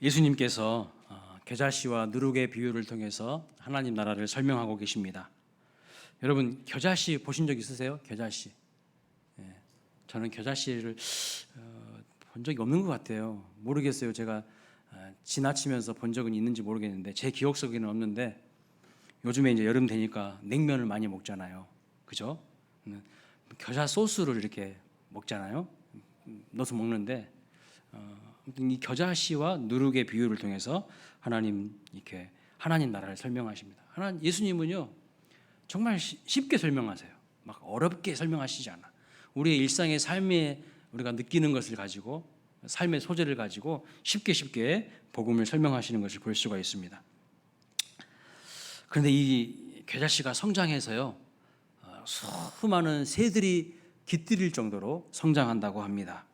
예수님께서 겨자씨와 누룩의 비유를 통해서 하나님 나라를 설명하고 계십니다. 여러분 겨자씨 보신 적 있으세요? 겨자씨. 저는 겨자씨를 본 적이 없는 것 같아요. 모르겠어요. 제가 지나치면서 본 적은 있는지 모르겠는데 제 기억 속에는 없는데, 요즘에 이제 여름 되니까 냉면을 많이 먹잖아요. 그죠? 겨자 소스를 이렇게 먹잖아요. 넣어서 먹는데 이 겨자씨와 누룩의 비유를 통해서 하나님 나라를 설명하십니다. 예수님은요 정말 쉽게 설명하세요. 막 어렵게 설명하시지 않아. 우리의 일상의 삶에 우리가 느끼는 것을 가지고, 삶의 소재를 가지고 쉽게 복음을 설명하시는 것을 볼 수가 있습니다. 그런데 이 겨자씨가 성장해서요 수많은 새들이 깃들일 정도로 성장한다고 합니다.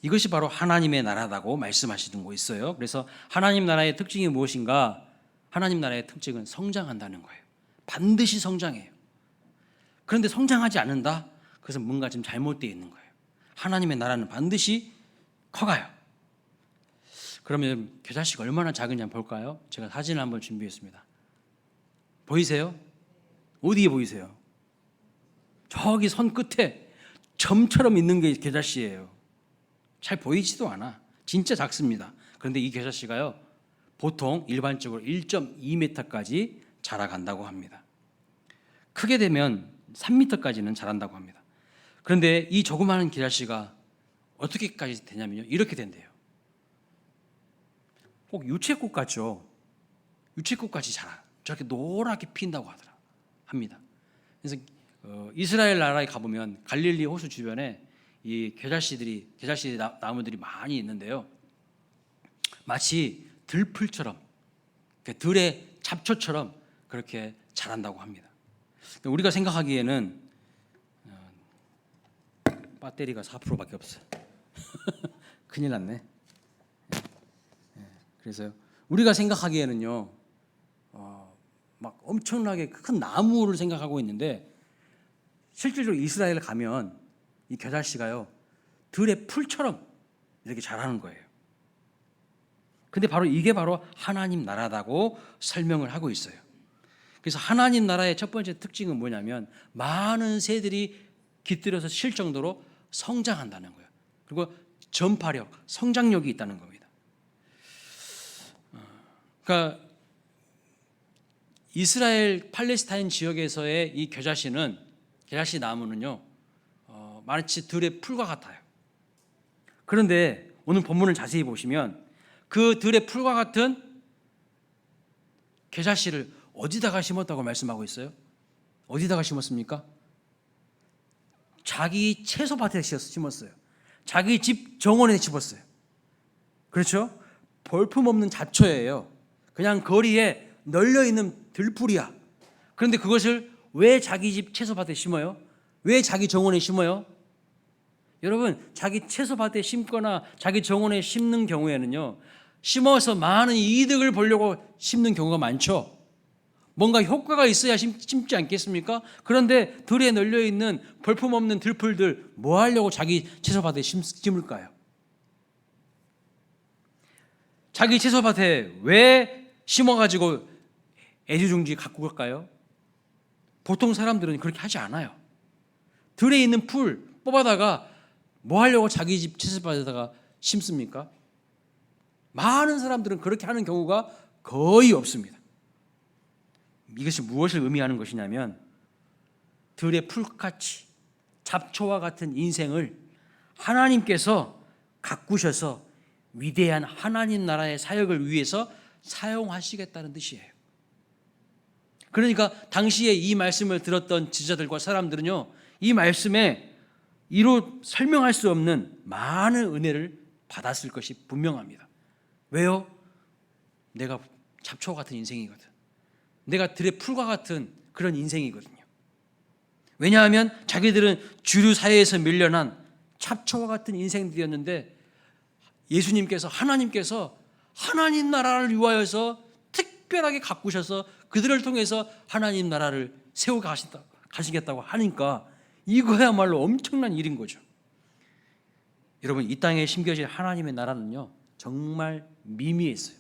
이것이 바로 하나님의 나라라고 말씀하시는 거 있어요. 그래서 하나님 나라의 특징이 무엇인가? 하나님 나라의 특징은 성장한다는 거예요. 반드시 성장해요. 그런데 성장하지 않는다? 그것은 뭔가 좀 잘못되어 있는 거예요. 하나님의 나라는 반드시 커가요. 그러면 겨자씨가 얼마나 작은지 한번 볼까요? 제가 사진을 한번 준비했습니다. 보이세요? 어디에 보이세요? 저기 선 끝에 점처럼 있는 게 겨자씨예요. 잘 보이지도 않아. 진짜 작습니다. 그런데 이 겨자씨가요 보통 일반적으로 1.2m까지 자라간다고 합니다. 크게 되면 3m까지는 자란다고 합니다. 그런데 이 조그마한 겨자씨가 어떻게까지 되냐면요, 이렇게 된대요. 꼭 유채꽃 같죠? 유채꽃같이 자라. 저렇게 노랗게 핀다고 합니다. 그래서 이스라엘 나라에 가보면 갈릴리 호수 주변에 이 겨자씨 나무들이 많이 있는데요, 마치 들풀처럼, 들의 잡초처럼 그렇게 자란다고 합니다. 우리가 생각하기에는 배터리가 4%밖에 없어요. 큰일 났네. 그래서 우리가 생각하기에는요 막 엄청나게 큰 나무를 생각하고 있는데, 실질적으로 이스라엘 가면 이 겨자씨가요 들의 풀처럼 이렇게 자라는 거예요. 근데 이게 바로 하나님 나라라고 설명을 하고 있어요. 그래서 하나님 나라의 첫 번째 특징은 뭐냐면 많은 새들이 깃들여서 쉴 정도로 성장한다는 거예요. 그리고 전파력, 성장력이 있다는 겁니다. 그러니까 이스라엘 팔레스타인 지역에서의 이 겨자씨 나무는요 마치 들의 풀과 같아요. 그런데 오늘 본문을 자세히 보시면 그 들의 풀과 같은 겨자씨를 어디다가 심었다고 말씀하고 있어요? 어디다가 심었습니까? 자기 채소밭에 심었어요. 자기 집 정원에 심었어요. 그렇죠? 볼품없는 잡초예요. 그냥 거리에 널려있는 들풀이야. 그런데 그것을 왜 자기 집 채소밭에 심어요? 왜 자기 정원에 심어요? 여러분, 자기 채소밭에 심거나 자기 정원에 심는 경우에는요 심어서 많은 이득을 보려고 심는 경우가 많죠. 뭔가 효과가 있어야 심지 않겠습니까? 그런데 들에 널려있는 볼품없는 들풀들 뭐 하려고 자기 채소밭에 심을까요? 자기 채소밭에 왜 심어가지고 애지중지 갖고 갈까요? 보통 사람들은 그렇게 하지 않아요. 들에 있는 풀 뽑아다가 뭐 하려고 자기 집 채소밭에다가 심습니까? 많은 사람들은 그렇게 하는 경우가 거의 없습니다. 이것이 무엇을 의미하는 것이냐면 들의 풀같이 잡초와 같은 인생을 하나님께서 가꾸셔서 위대한 하나님 나라의 사역을 위해서 사용하시겠다는 뜻이에요. 그러니까 당시에 이 말씀을 들었던 지자들과 사람들은요 이 말씀에 이로 설명할 수 없는 많은 은혜를 받았을 것이 분명합니다. 왜요? 내가 잡초 같은 인생이거든. 내가 들의 풀과 같은 그런 인생이거든요. 왜냐하면 자기들은 주류 사회에서 밀려난 잡초와 같은 인생들이었는데, 예수님께서, 하나님께서 하나님 나라를 위하여서 특별하게 가꾸셔서 그들을 통해서 하나님 나라를 세워 가시겠다고 하니까 이거야말로 엄청난 일인 거죠. 여러분, 이 땅에 심겨질 하나님의 나라는요 정말 미미했어요.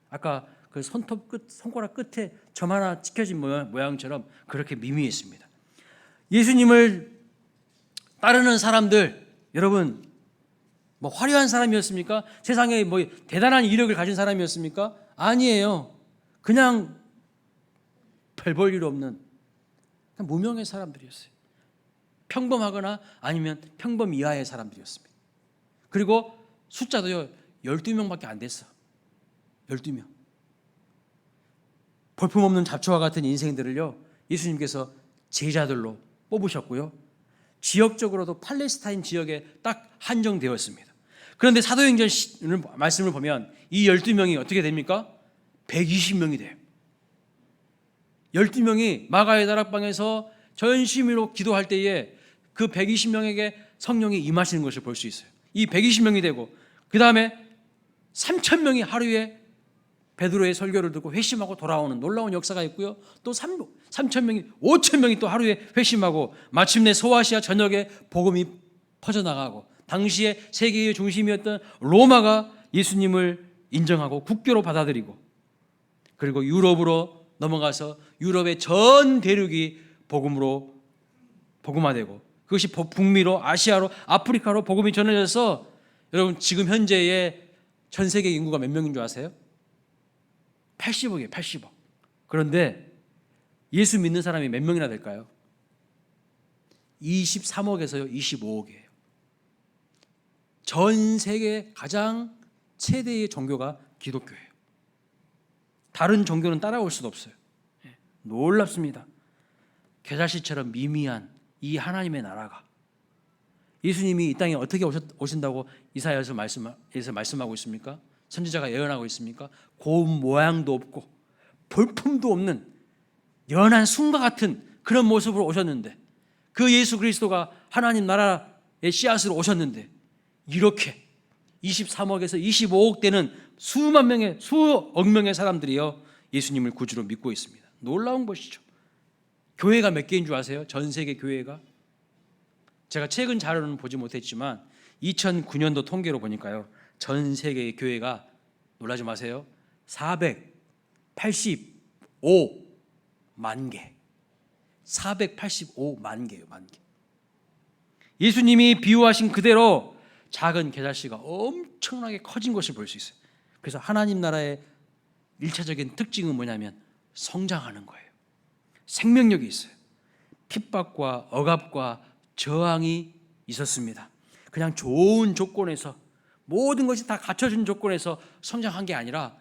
아까 그 손가락 끝에 점 하나 찍혀진 모양처럼 그렇게 미미했습니다. 예수님을 따르는 사람들, 여러분, 뭐 화려한 사람이었습니까? 세상에 뭐 대단한 이력을 가진 사람이었습니까? 아니에요. 그냥 별 볼 일 없는 그냥 무명의 사람들이었어요. 평범하거나 아니면 평범 이하의 사람들이었습니다. 그리고 숫자도요 12명밖에 안 됐어. 12명. 볼품없는 잡초와 같은 인생들을요 예수님께서 제자들로 뽑으셨고요. 지역적으로도 팔레스타인 지역에 딱 한정되었습니다. 그런데 사도행전 말씀을 보면 이 12명이 어떻게 됩니까? 120명이 돼요. 12명이 마가의 다락방에서 전심으로 기도할 때에 그 120명에게 성령이 임하시는 것을 볼 수 있어요. 이 120명이 되고 그 다음에 3,000명이 하루에 베드로의 설교를 듣고 회심하고 돌아오는 놀라운 역사가 있고요. 또 3,000명이 5,000명이 또 하루에 회심하고 마침내 소아시아 전역에 복음이 퍼져나가고 당시에 세계의 중심이었던 로마가 예수님을 인정하고 국교로 받아들이고 그리고 유럽으로 넘어가서 유럽의 전 대륙이 복음화되고 그것이 북미로 아시아로 아프리카로 복음이 전해져서 여러분 지금 현재의 전 세계 인구가 몇 명인 줄 아세요? 80억이에요. 80억. 그런데 예수 믿는 사람이 몇 명이나 될까요? 23억에서요 25억이에요. 전 세계 가장 최대의 종교가 기독교예요. 다른 종교는 따라올 수도 없어요. 놀랍습니다. 겨자씨처럼 미미한 이 하나님의 나라가 예수님이 이 땅에 어떻게 오신다고 이사야에서 말씀하고 있습니까? 선지자가 예언하고 있습니까? 고운 모양도 없고 볼품도 없는 연한 숭과 같은 그런 모습으로 오셨는데 그 예수 그리스도가 하나님 나라의 씨앗으로 오셨는데 이렇게 23억에서 25억 되는 수억 명의 사람들이요 예수님을 구주로 믿고 있습니다. 놀라운 것이죠. 교회가 몇 개인 줄 아세요? 전 세계 교회가 제가 최근 자료는 보지 못했지만 2009년도 통계로 보니까요 전 세계의 교회가 놀라지 마세요 485만 개 485만 개예요. 만 개. 예수님이 비유하신 그대로 작은 겨자씨가 엄청나게 커진 것을 볼 수 있어요. 그래서 하나님 나라의 1차적인 특징은 뭐냐면 성장하는 거예요. 생명력이 있어요. 핍박과 억압과 저항이 있었습니다. 그냥 좋은 조건에서 모든 것이 다 갖춰진 조건에서 성장한 게 아니라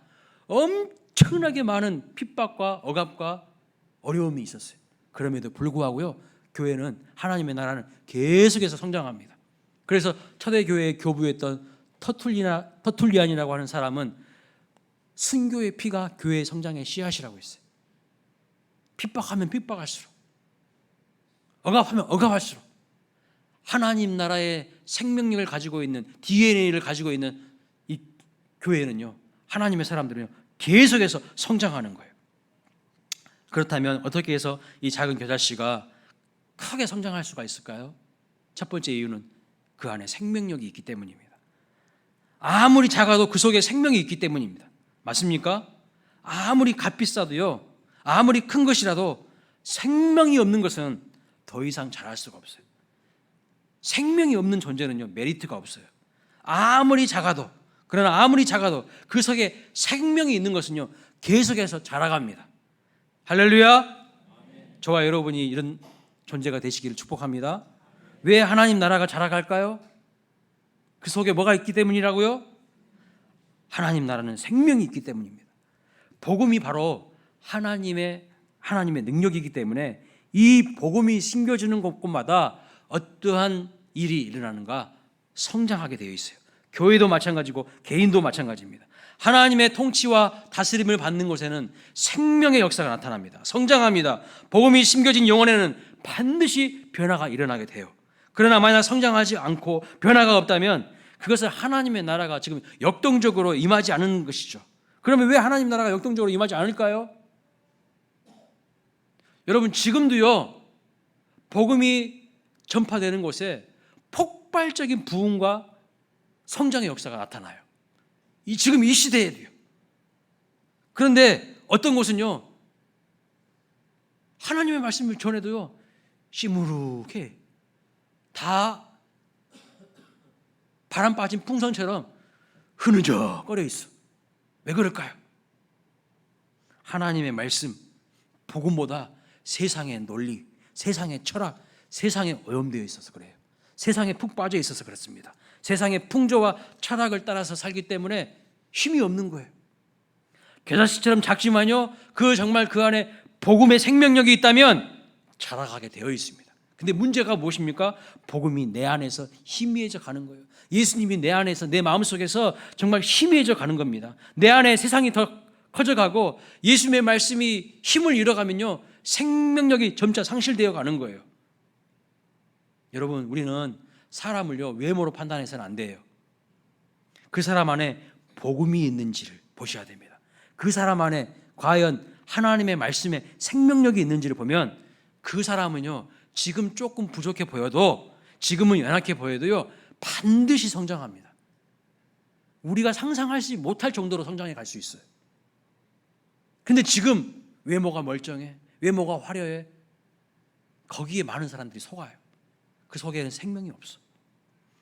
엄청나게 많은 핍박과 억압과 어려움이 있었어요. 그럼에도 불구하고요 교회는 하나님의 나라는 계속해서 성장합니다. 그래서 초대교회의 교부였던 터툴리안이라고 하는 사람은 순교의 피가 교회의 성장의 씨앗이라고 했어요. 핍박하면 핍박할수록 억압하면 억압할수록 하나님 나라의 생명력을 가지고 있는 DNA를 가지고 있는 이 교회는요 하나님의 사람들은요 계속해서 성장하는 거예요. 그렇다면 어떻게 해서 이 작은 겨자씨가 크게 성장할 수가 있을까요? 첫 번째 이유는 그 안에 생명력이 있기 때문입니다. 아무리 작아도 그 속에 생명이 있기 때문입니다. 맞습니까? 아무리 값비싸도요 아무리 큰 것이라도 생명이 없는 것은 더 이상 자랄 수가 없어요. 생명이 없는 존재는요 메리트가 없어요. 아무리 작아도 그 속에 생명이 있는 것은요 계속해서 자라갑니다. 할렐루야. 저와 여러분이 이런 존재가 되시기를 축복합니다. 왜 하나님 나라가 자라갈까요? 그 속에 뭐가 있기 때문이라고요? 하나님 나라는 생명이 있기 때문입니다. 복음이 바로 하나님의 능력이기 때문에 이 복음이 심겨지는 곳마다 어떠한 일이 일어나는가 성장하게 되어 있어요. 교회도 마찬가지고 개인도 마찬가지입니다. 하나님의 통치와 다스림을 받는 곳에는 생명의 역사가 나타납니다. 성장합니다. 복음이 심겨진 영혼에는 반드시 변화가 일어나게 돼요. 그러나 만약 성장하지 않고 변화가 없다면 그것은 하나님의 나라가 지금 역동적으로 임하지 않은 것이죠. 그러면 왜 하나님 나라가 역동적으로 임하지 않을까요? 여러분 지금도요 복음이 전파되는 곳에 폭발적인 부흥과 성장의 역사가 나타나요. 지금 이 시대에도요. 그런데 어떤 곳은요, 하나님의 말씀을 전해도요, 시무룩해. 다 바람 빠진 풍선처럼 흐느적거려 있어. 왜 그럴까요? 하나님의 말씀, 복음보다 세상의 논리, 세상의 철학, 세상에 오염되어 있어서 그래요. 세상에 푹 빠져 있어서 그렇습니다. 세상의 풍조와 철학을 따라서 살기 때문에 힘이 없는 거예요. 겨자씨처럼 작지만요, 정말 그 안에 복음의 생명력이 있다면 자라가게 되어 있습니다. 근데 문제가 무엇입니까? 복음이 내 안에서 희미해져 가는 거예요. 예수님이 내 안에서, 내 마음속에서 정말 희미해져 가는 겁니다. 내 안에 세상이 더 커져가고 예수님의 말씀이 힘을 잃어가면요, 생명력이 점차 상실되어 가는 거예요. 여러분, 우리는 사람을요, 외모로 판단해서는 안 돼요. 그 사람 안에 복음이 있는지를 보셔야 됩니다. 그 사람 안에 과연 하나님의 말씀에 생명력이 있는지를 보면 그 사람은요, 지금 조금 부족해 보여도, 지금은 연약해 보여도요, 반드시 성장합니다. 우리가 상상하지 못할 정도로 성장해 갈 수 있어요. 근데 지금 외모가 멀쩡해, 외모가 화려해, 거기에 많은 사람들이 속아요. 그 속에는 생명이 없어.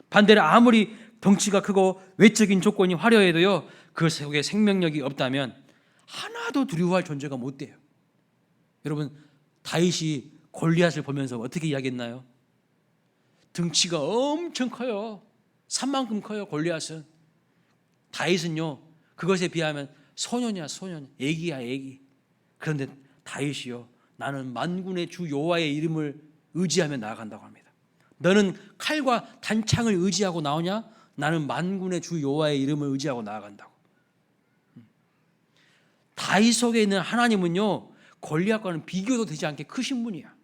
반대로 아무리 덩치가 크고 외적인 조건이 화려해도요, 그 속에 생명력이 없다면 하나도 두려워할 존재가 못 돼요. 여러분, 다윗이 골리앗을 보면서 어떻게 이야기했나요? 등치가 엄청 커요. 산만큼 커요, 골리앗은. 다윗은요, 그것에 비하면 소년이야, 소년. 애기야, 애기. 그런데 다윗이요, 나는 만군의 주 여호와의 이름을 의지하며 나아간다고 합니다. 너는 칼과 단창을 의지하고 나오냐? 나는 만군의 주 여호와의 이름을 의지하고 나아간다고. 다윗 속에 있는 하나님은요, 골리앗과는 비교도 되지 않게 크신 분이야.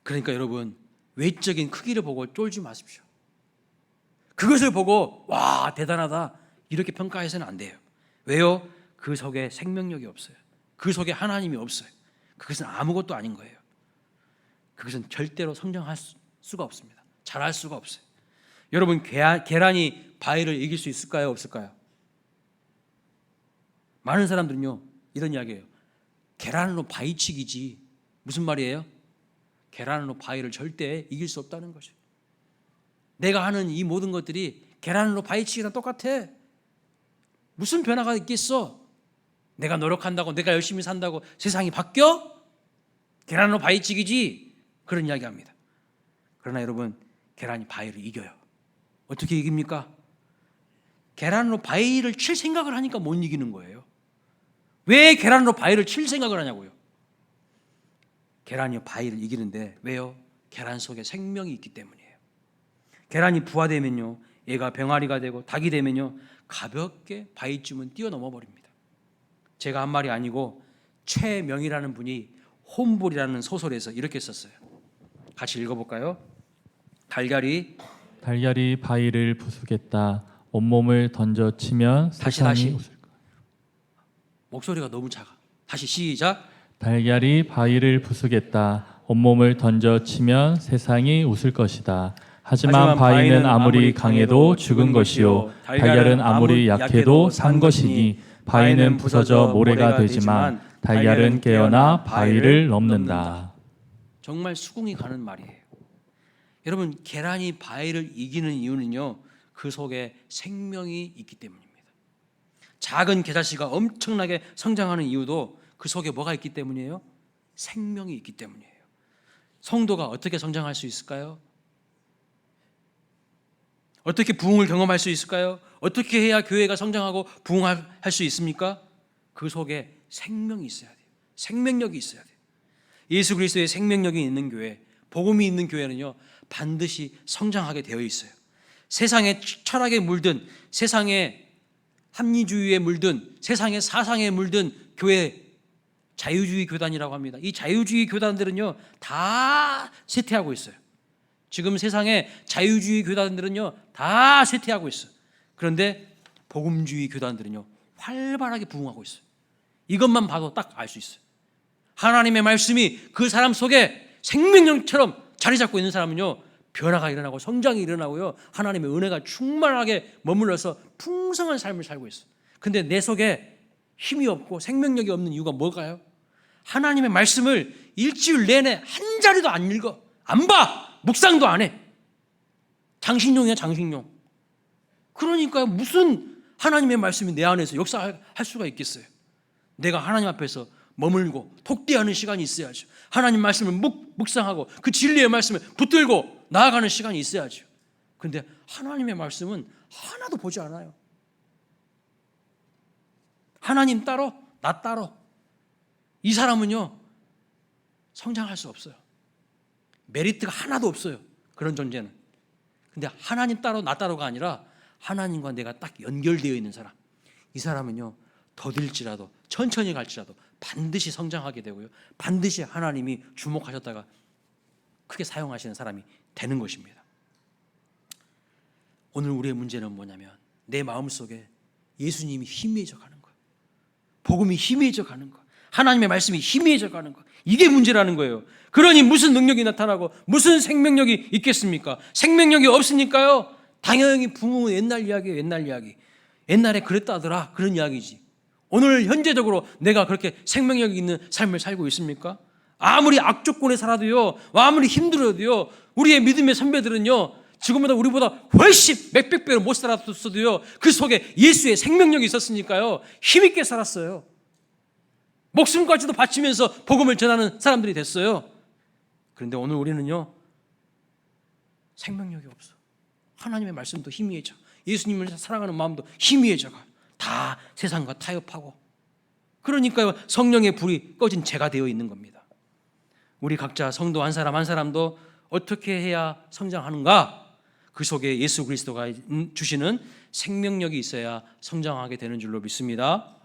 그러니까 여러분, 외적인 크기를 보고 쫄지 마십시오. 그것을 보고 와, 대단하다 이렇게 평가해서는 안 돼요. 왜요? 그 속에 생명력이 없어요. 그 속에 하나님이 없어요. 그것은 아무것도 아닌 거예요. 그것은 절대로 성장할 수가 없습니다. 잘할 수가 없어요. 여러분, 계란이 바위를 이길 수 있을까요? 없을까요? 많은 사람들은요, 이런 이야기예요. 계란으로 바위치기지. 무슨 말이에요? 계란으로 바위를 절대 이길 수 없다는 거죠. 내가 하는 이 모든 것들이 계란으로 바위치기랑 똑같아. 무슨 변화가 있겠어? 내가 노력한다고, 내가 열심히 산다고 세상이 바뀌어? 계란으로 바위치기지. 그런 이야기합니다. 그러나 여러분, 계란이 바위를 이겨요. 어떻게 이깁니까? 계란으로 바위를 칠 생각을 하니까 못 이기는 거예요. 왜 계란으로 바위를 칠 생각을 하냐고요? 계란이 바위를 이기는데 왜요? 계란 속에 생명이 있기 때문이에요. 계란이 부화되면요, 얘가 병아리가 되고 닭이 되면요, 가볍게 바위쯤은 뛰어넘어 버립니다. 제가 한 말이 아니고 최명이라는 분이 홈볼이라는 소설에서 이렇게 썼어요. 같이 읽어볼까요? 달걀이 바위를 부수겠다. 온몸을 던져 치면 세상이 웃을 거야. 목소리가 너무 작아. 다시 시작. 달걀이 바위를 부수겠다. 온몸을 던져 치면 세상이 웃을 것이다. 하지만 바위는 아무리 강해도 죽은 것이요, 달걀은 아무리 약해도 산 것이니 바위는 부서져 모래가 되지만 달걀은 깨어나 바위를 넘는다. 정말 수긍이 가는 말이에요. 여러분, 계란이 바위를 이기는 이유는요, 그 속에 생명이 있기 때문입니다. 작은 겨자씨가 엄청나게 성장하는 이유도 그 속에 뭐가 있기 때문이에요? 생명이 있기 때문이에요. 성도가 어떻게 성장할 수 있을까요? 어떻게 부흥을 경험할 수 있을까요? 어떻게 해야 교회가 성장하고 부흥할 수 있습니까? 그 속에 생명이 있어야 돼요. 생명력이 있어야 돼요. 예수 그리스도의 생명력이 있는 교회, 복음이 있는 교회는요, 반드시 성장하게 되어 있어요. 세상의 철학에 물든, 세상의 합리주의에 물든, 세상의 사상에 물든 교회, 자유주의 교단이라고 합니다. 이 자유주의 교단들은요, 다 쇠퇴하고 있어요. 지금 세상에 자유주의 교단들은요, 다 쇠퇴하고 있어요. 그런데 복음주의 교단들은요, 활발하게 부흥하고 있어요. 이것만 봐도 딱 알 수 있어요. 하나님의 말씀이 그 사람 속에 생명력처럼 자리 잡고 있는 사람은요, 변화가 일어나고 성장이 일어나고요. 하나님의 은혜가 충만하게 머물러서 풍성한 삶을 살고 있어요. 근데 내 속에 힘이 없고 생명력이 없는 이유가 뭘까요? 하나님의 말씀을 일주일 내내 한 자리도 안 읽어. 안 봐. 묵상도 안 해. 장신용이야, 장신용. 그러니까 무슨 하나님의 말씀이 내 안에서 역사할 수가 있겠어요? 내가 하나님 앞에서 머물고 독대하는 시간이 있어야죠. 하나님 말씀을 묵상하고 그 진리의 말씀을 붙들고 나아가는 시간이 있어야죠. 그런데 하나님의 말씀은 하나도 보지 않아요. 하나님 따로 나 따로. 이 사람은요 성장할 수 없어요. 메리트가 하나도 없어요. 그런 존재는. 근데 하나님 따로 나 따로가 아니라 하나님과 내가 딱 연결되어 있는 사람, 이 사람은요 더딜지라도 천천히 갈지라도 반드시 성장하게 되고요, 반드시 하나님이 주목하셨다가 크게 사용하시는 사람이 되는 것입니다. 오늘 우리의 문제는 뭐냐면 내 마음속에 예수님이 희미해져 가는 거예요. 복음이 희미해져 가는 거예요. 하나님의 말씀이 희미해져 가는 거예요. 이게 문제라는 거예요. 그러니 무슨 능력이 나타나고 무슨 생명력이 있겠습니까? 생명력이 없으니까요 당연히 부흥은 옛날 이야기예요. 옛날 이야기. 옛날에 그랬다더라 그런 이야기지. 오늘 현재적으로 내가 그렇게 생명력이 있는 삶을 살고 있습니까? 아무리 악조건에 살아도요, 아무리 힘들어도요, 우리의 믿음의 선배들은요 지금보다 우리보다 훨씬 몇백 배로 못 살았어도요 그 속에 예수의 생명력이 있었으니까요 힘있게 살았어요. 목숨까지도 바치면서 복음을 전하는 사람들이 됐어요. 그런데 오늘 우리는요 생명력이 없어. 하나님의 말씀도 희미해져, 예수님을 사랑하는 마음도 희미해져가. 다 세상과 타협하고. 그러니까요 성령의 불이 꺼진 재가 되어 있는 겁니다. 우리 각자 성도 한 사람 한 사람도 어떻게 해야 성장하는가? 그 속에 예수 그리스도가 주시는 생명력이 있어야 성장하게 되는 줄로 믿습니다.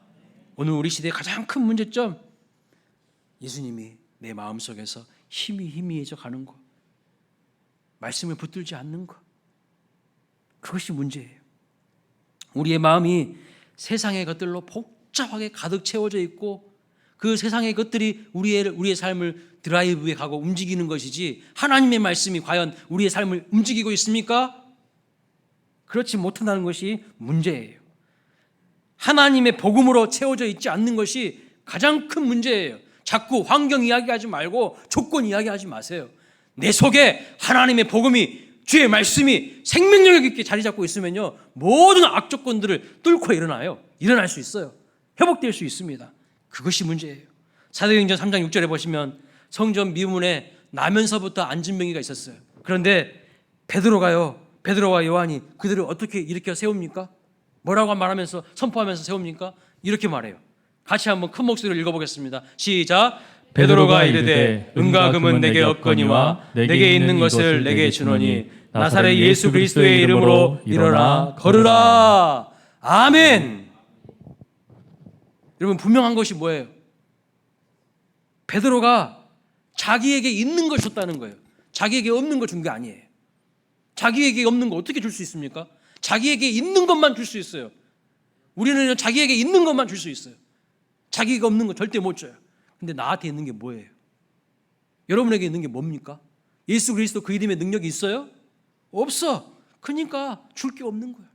오늘 우리 시대의 가장 큰 문제점, 예수님이 내 마음속에서 희미해져 가는 것, 말씀을 붙들지 않는 것, 그것이 문제예요. 우리의 마음이 세상의 것들로 복잡하게 가득 채워져 있고 그 세상의 것들이 우리의 삶을 드라이브에 가고 움직이는 것이지 하나님의 말씀이 과연 우리의 삶을 움직이고 있습니까? 그렇지 못한다는 것이 문제예요. 하나님의 복음으로 채워져 있지 않는 것이 가장 큰 문제예요. 자꾸 환경 이야기하지 말고 조건 이야기하지 마세요. 내 속에 하나님의 복음이, 주의 말씀이 생명력 있게 자리 잡고 있으면요 모든 악조건들을 뚫고 일어날 수 있어요. 회복될 수 있습니다. 그것이 문제예요. 사도행전 3장 6절에 보시면 성전 미문에 나면서부터 앉은 명의가 있었어요. 그런데 베드로와 요한이 그들을 어떻게 일으켜 세웁니까? 뭐라고 말하면서 선포하면서 세웁니까? 이렇게 말해요. 같이 한번 큰 목소리로 읽어보겠습니다. 시작. 베드로가 이르되 은과 금은 내게 없거니와 내게 있는 것을 내게 주노니 나사렛 예수 그리스도의 이름으로 일어나 걸으라. 아멘. 여러분 분명한 것이 뭐예요? 베드로가 자기에게 있는 걸 줬다는 거예요. 자기에게 없는 걸 준 게 아니에요. 자기에게 없는 거 어떻게 줄 수 있습니까? 자기에게 있는 것만 줄 수 있어요. 우리는 자기에게 있는 것만 줄 수 있어요. 자기가 없는 거 절대 못 줘요. 근데 나한테 있는 게 뭐예요? 여러분에게 있는 게 뭡니까? 예수 그리스도 그 이름의 능력이 있어요? 없어. 그러니까 줄 게 없는 거예요.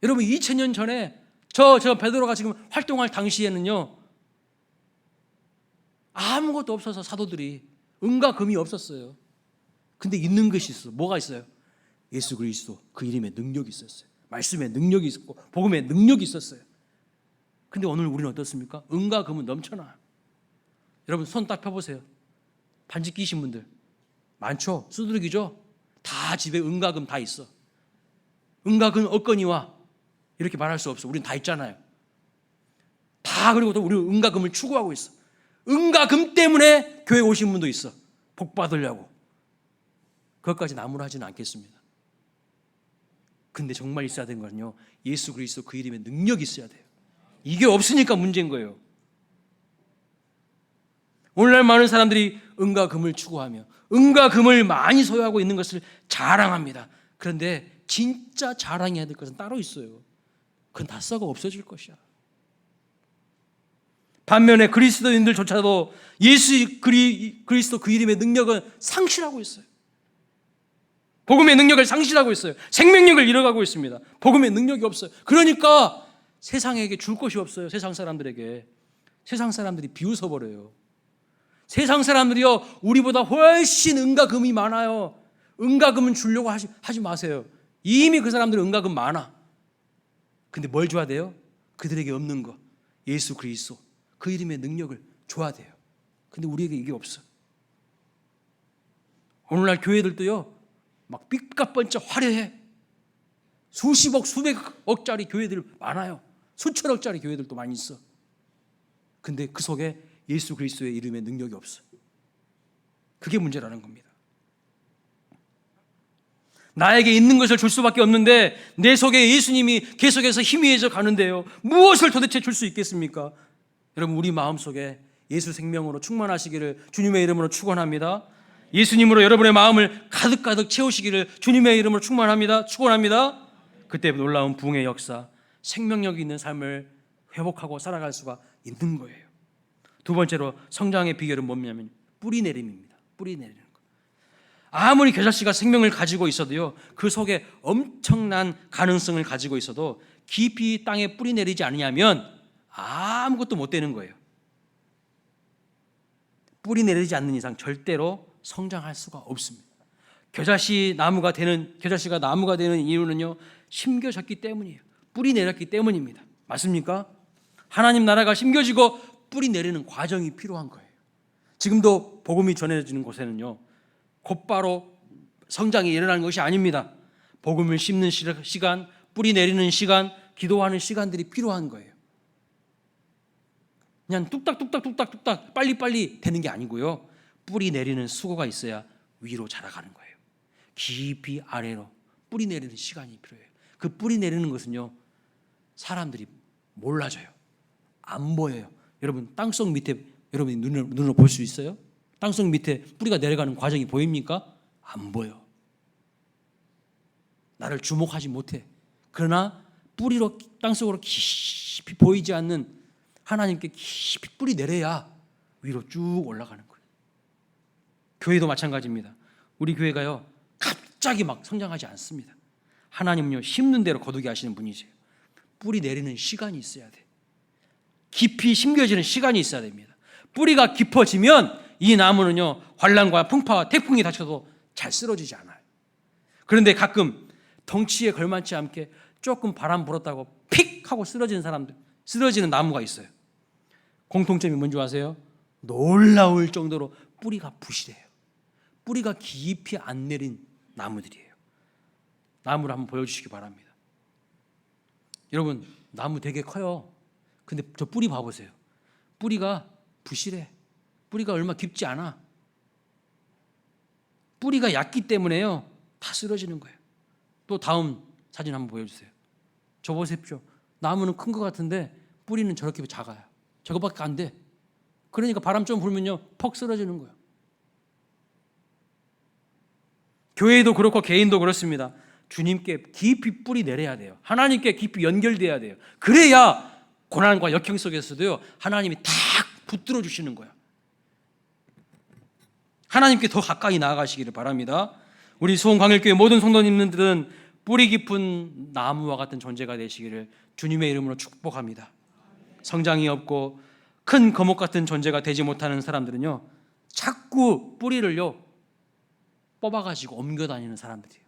여러분 2000년 전에 저 베드로가 지금 활동할 당시에는요 아무것도 없어서 사도들이 은과 금이 없었어요. 근데 있는 것이 있어. 뭐가 있어요? 예수 그리스도 그 이름의 능력이 있었어요. 말씀의 능력이 있었고 복음의 능력이 있었어요. 근데 오늘 우리는 어떻습니까? 은과 금은 넘쳐나요. 여러분 손 딱 펴보세요. 반지 끼신 분들 많죠? 수두룩이죠? 다 집에 은과 금 다 있어. 은과 금 없거니와 이렇게 말할 수 없어. 우리는 다 있잖아요. 다. 그리고 또 우리는 은과 금을 추구하고 있어. 은과 금 때문에 교회 오신 분도 있어. 복 받으려고. 그것까지 나무라지는 않겠습니다. 근데 정말 있어야 되는 거는요 예수 그리스도 그 이름의 능력이 있어야 돼요. 이게 없으니까 문제인 거예요. 오늘날 많은 사람들이 은과 금을 추구하며 은과 금을 많이 소유하고 있는 것을 자랑합니다. 그런데 진짜 자랑해야 될 것은 따로 있어요. 그건 다 썩어 없어질 것이야. 반면에 그리스도인들조차도 예수 그리스도 그 이름의 능력은 상실하고 있어요. 복음의 능력을 상실하고 있어요. 생명력을 잃어가고 있습니다. 복음의 능력이 없어요. 그러니까 세상에게 줄 것이 없어요. 세상 사람들에게. 세상 사람들이 비웃어버려요. 세상 사람들이요, 우리보다 훨씬 은가금이 많아요. 은가금은 주려고 하지 마세요. 이미 그 사람들은 은가금 많아. 근데 뭘 줘야 돼요? 그들에게 없는 거, 예수 그리스도 그 이름의 능력을 줘야 돼요. 근데 우리에게 이게 없어. 오늘날 교회들도요, 막 삐까뻔쩍 화려해. 수십억 수백억짜리 교회들 많아요. 수천억짜리 교회들도 많이 있어. 근데 그 속에 예수 그리스도의 이름의 능력이 없어. 그게 문제라는 겁니다. 나에게 있는 것을 줄 수밖에 없는데 내 속에 예수님이 계속해서 희미해져 가는데요, 무엇을 도대체 줄 수 있겠습니까? 여러분, 우리 마음속에 예수 생명으로 충만하시기를 주님의 이름으로 축원합니다. 예수님으로 여러분의 마음을 가득가득 채우시기를 주님의 이름으로 축원합니다. 그때 놀라운 부흥의 역사, 생명력 있는 삶을 회복하고 살아갈 수가 있는 거예요. 두 번째로 성장의 비결은 뭐냐면 뿌리 내림입니다. 뿌리 내리는 거. 아무리 겨자씨가 생명을 가지고 있어도요, 그 속에 엄청난 가능성을 가지고 있어도 깊이 땅에 뿌리 내리지 않으면 아무것도 못 되는 거예요. 뿌리 내리지 않는 이상 절대로 성장할 수가 없습니다. 겨자씨가 나무가 되는 이유는요, 심겨졌기 때문이에요. 뿌리 내렸기 때문입니다. 맞습니까? 하나님 나라가 심겨지고 뿌리 내리는 과정이 필요한 거예요. 지금도 복음이 전해지는 곳에는요, 곧바로 성장이 일어나는 것이 아닙니다. 복음을 심는 시간, 뿌리 내리는 시간, 기도하는 시간들이 필요한 거예요. 그냥 뚝딱뚝딱 빨리빨리 되는 게 아니고요, 뿌리 내리는 수고가 있어야 위로 자라가는 거예요. 깊이 아래로 뿌리 내리는 시간이 필요해요. 그 뿌리 내리는 것은요, 사람들이 몰라줘요. 안 보여요. 여러분, 땅속 밑에 여러분이 눈으로 볼 수 있어요? 땅속 밑에 뿌리가 내려가는 과정이 보입니까? 안 보여. 나를 주목하지 못해. 그러나 뿌리로 땅속으로 깊이 보이지 않는 하나님께 깊이 뿌리 내려야 위로 쭉 올라가는 거예요. 교회도 마찬가지입니다. 우리 교회가요, 갑자기 막 성장하지 않습니다. 하나님은요, 심는 대로 거두게 하시는 분이세요. 뿌리 내리는 시간이 있어야 돼. 깊이 심겨지는 시간이 있어야 됩니다. 뿌리가 깊어지면 이 나무는요, 환난과 풍파와 태풍이 닥쳐도 잘 쓰러지지 않아요. 그런데 가끔 덩치에 걸맞지 않게 조금 바람 불었다고 픽 하고 쓰러지는 나무가 있어요. 공통점이 뭔지 아세요? 놀라울 정도로 뿌리가 부실해요. 뿌리가 깊이 안 내린 나무들이에요. 나무를 한번 보여주시기 바랍니다. 여러분, 나무 되게 커요. 근데 저 뿌리 봐보세요. 뿌리가 부실해. 뿌리가 얼마 깊지 않아. 뿌리가 얕기 때문에요, 다 쓰러지는 거예요. 또 다음 사진 한번 보여주세요. 저 보십시오. 나무는 큰 것 같은데 뿌리는 저렇게 작아요. 저거밖에 안 돼. 그러니까 바람 좀 불면요, 퍽 쓰러지는 거예요. 교회도 그렇고 개인도 그렇습니다. 주님께 깊이 뿌리 내려야 돼요. 하나님께 깊이 연결돼야 돼요. 그래야 고난과 역경 속에서도요, 하나님이 탁 붙들어 주시는 거예요. 하나님께 더 가까이 나아가시기를 바랍니다. 우리 수원광일교회 모든 성도님들은 뿌리 깊은 나무와 같은 존재가 되시기를 주님의 이름으로 축복합니다. 성장이 없고 큰 거목 같은 존재가 되지 못하는 사람들은요, 자꾸 뿌리를요 뽑아가지고 옮겨 다니는 사람들이에요.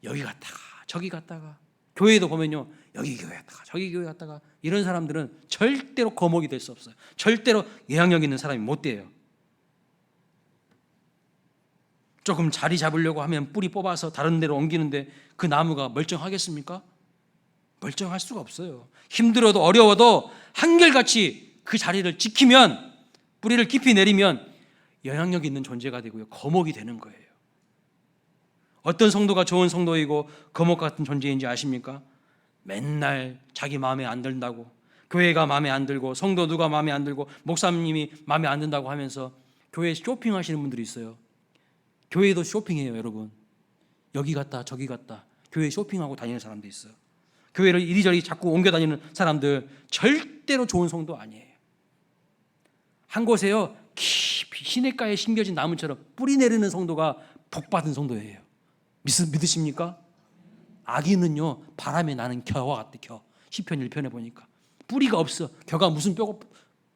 여기 갔다가 저기 갔다가, 교회도 보면요, 여기 교회 갔다가 저기 교회 갔다가, 이런 사람들은 절대로 거목이 될 수 없어요. 절대로 영향력 있는 사람이 못 돼요. 조금 자리 잡으려고 하면 뿌리 뽑아서 다른 데로 옮기는데 그 나무가 멀쩡하겠습니까? 멀쩡할 수가 없어요. 힘들어도 어려워도 한결같이 그 자리를 지키면, 뿌리를 깊이 내리면 영향력 있는 존재가 되고요, 거목이 되는 거예요. 어떤 성도가 좋은 성도이고 거목 같은 존재인지 아십니까? 맨날 자기 마음에 안 든다고, 교회가 마음에 안 들고, 성도 누가 마음에 안 들고, 목사님이 마음에 안 든다고 하면서 교회 쇼핑하시는 분들이 있어요. 교회도 쇼핑해요, 여러분. 여기 갔다 저기 갔다 교회 쇼핑하고 다니는 사람도 있어요. 교회를 이리저리 자꾸 옮겨 다니는 사람들 절대로 좋은 성도 아니에요. 한 곳에요 깊이 시냇가에 심겨진 나무처럼 뿌리 내리는 성도가 복받은 성도예요. 믿으십니까? 악인은요 바람에 나는 겨와 같대. 겨. 시편 1편에 보니까 뿌리가 없어. 겨가 무슨